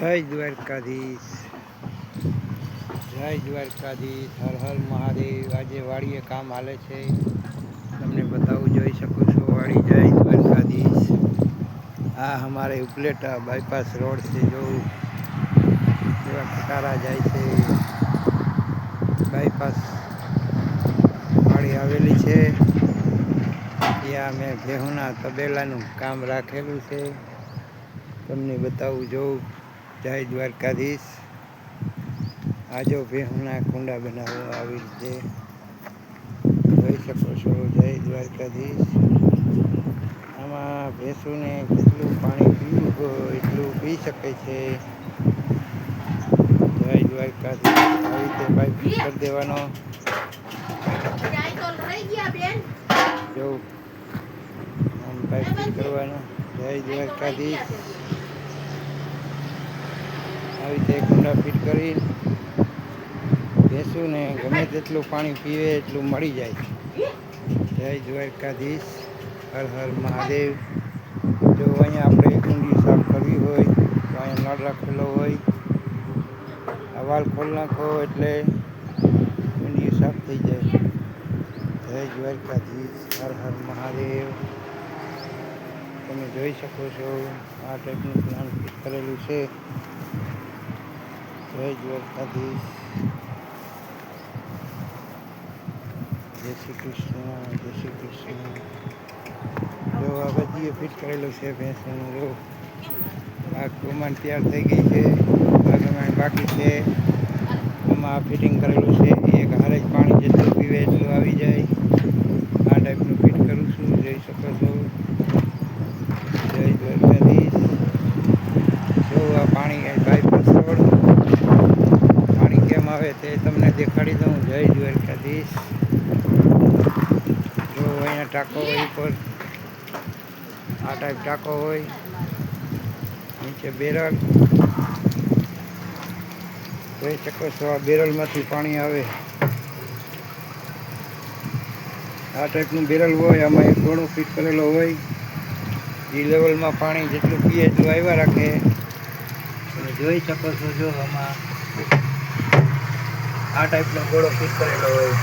જય દ્વારકાધીશ, જય દ્વારકાધીશ, હર હર મહાદેવ। આજે વાડીએ કામ હાલે છે, તમને બતાવું, જોઈ શકો છો વાડી। જય દ્વારકાધીશ। આ हमारे ઉપલેટા બાયપાસ રોડ છે, જો એવા ખટારા જાય છે। બાયપાસ વાડી આવેલી છે, ત્યાં મેં ભેહુના તબેલાનું કામ રાખેલું છે, તમને બતાવું જોઉં। જય દ્વારકાધીશ। આજો ભેહુના કુંડા બનાવવા આવી રીતે જોઈ શકો છો। જય દ્વારકાધીશ। આમાં ભેંસોને જેટલું પાણી પીવું હોય એટલું પી શકે છે। જય દ્વારકાધીશ। આવી રીતે પાઇપ કરી દેવાનો, જો આમ પાઇપ ફિટ કરવાનો। જય દ્વારકાધીશ। આવી રીતે કુંડા ફિટ કરી ભેંસુને ગમે તેટલું પાણી પીવે એટલું મળી જાય। જય દ્વારકાધીશ, હર હર મહાદેવ। જો અહીંયા આપણે કુંડી સાફ કરવી હોય તો અહીંયા નળ રાખેલો હોય, આ વાલ ખોલી નાખો એટલે કુંડી સાફ થઈ જાય। જય દ્વારકાધીશ, હર હર મહાદેવ। તમે જોઈ શકો છો આ ટાઈપનું પ્લાન ફિટ કરેલું છે। જય દ્વારકાધીશ। જય શ્રી કૃષ્ણ, જય શ્રી કૃષ્ણ। જો આ બધીએ ફિટ કરેલું છે ભેંસોનું। જો આ કમાન તૈયાર થઈ ગઈ છે, આ કમાન બાકી છે। આમાં ફિટિંગ કરેલું છે, એક હારે જ પાણી જેટલું પીવે એટલું આવી જાય। આ ટાઈપનું ફિટ કરું છું, જોઈ શકો છો। જય દ્વારકાધીશ। જો આ પાણી બાયપાસ રોડ પાણી કેમ આવે તે તમને દેખાડી દઉં। જય દ્વારકાધીશ। જો અહીંયા ટાંકો હોય ઉપર, આ ટાઈપ ટાંકો હોય, નીચે બેરલ જોઈ શકો છો। આ બેરલમાંથી પાણી આવે, આ ટાઈપનું બેરલ હોય, આમાં એક ઘોડો ફિટ કરેલો હોય, એ લેવલમાં પાણી જેટલું પીએ એટલું આવ્યા રાખે। તમે જોઈ શકો છો। જો આમાં આ ટાઈપનો ઘોડો ફિટ કરેલો હોય,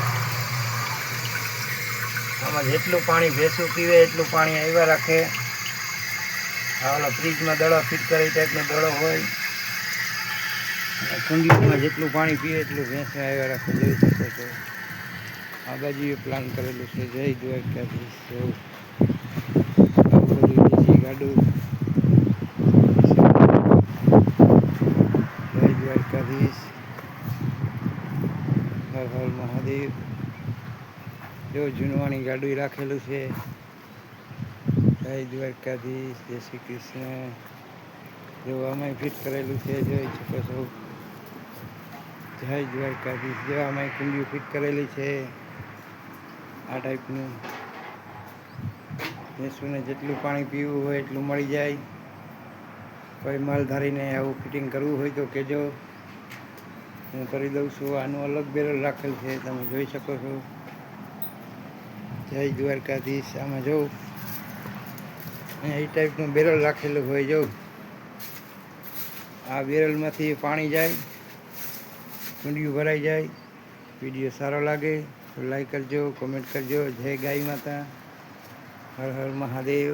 આમાં જેટલું પાણી ભેંસું પીવે એટલું પાણી આવ્યા રાખે। આ ઓલા ફ્રીજમાં દડો ફિટ કરે એ ટાઈપનો દડો હોય, અને કુંડીમાં જેટલું પાણી પીવે એટલું ભેંસને આવ્યા રાખે, જોઈ શકો છો। આ બાજુ એ પ્લાન કરેલું છે। જય દ્વારકાધીશ। આવું બધું બીજી ગાડું। જય દ્વારકાધીશ, હર હર મહાદેવ। જો જૂનવાણી ગાડું રાખેલું છે। જય દ્વારકાધીશ, જય શ્રી કૃષ્ણ। જો આમાંય ફિટ કરેલું છે, જોઈ શકો છો। જય દ્વારકાધીશ। જો આમાંય કુંડીઓ ફિટ કરેલી છે, આ ટાઈપનું ભેંસોને જેટલું પાણી પીવું હોય એટલું મળી જાય। કોઈ માલધારીને આવું ફિટિંગ કરવું હોય તો કહેજો, હું કરી દઉં છું। આનું અલગ બેરલ રાખેલ છે, તમે જોઈ શકો છો। જય દ્વારકાધીશ। આમાં જો અહીંયા એ ટાઈપનું બેરલ રાખેલું હોય, જો આ બેરલમાંથી પાણી જાય, કુંડિયું ભરાઈ જાય। વિડીયો સારો લાગે તો લાઈક કરજો, કોમેન્ટ કરજો। જય ગાય માતા, હર હર મહાદેવ।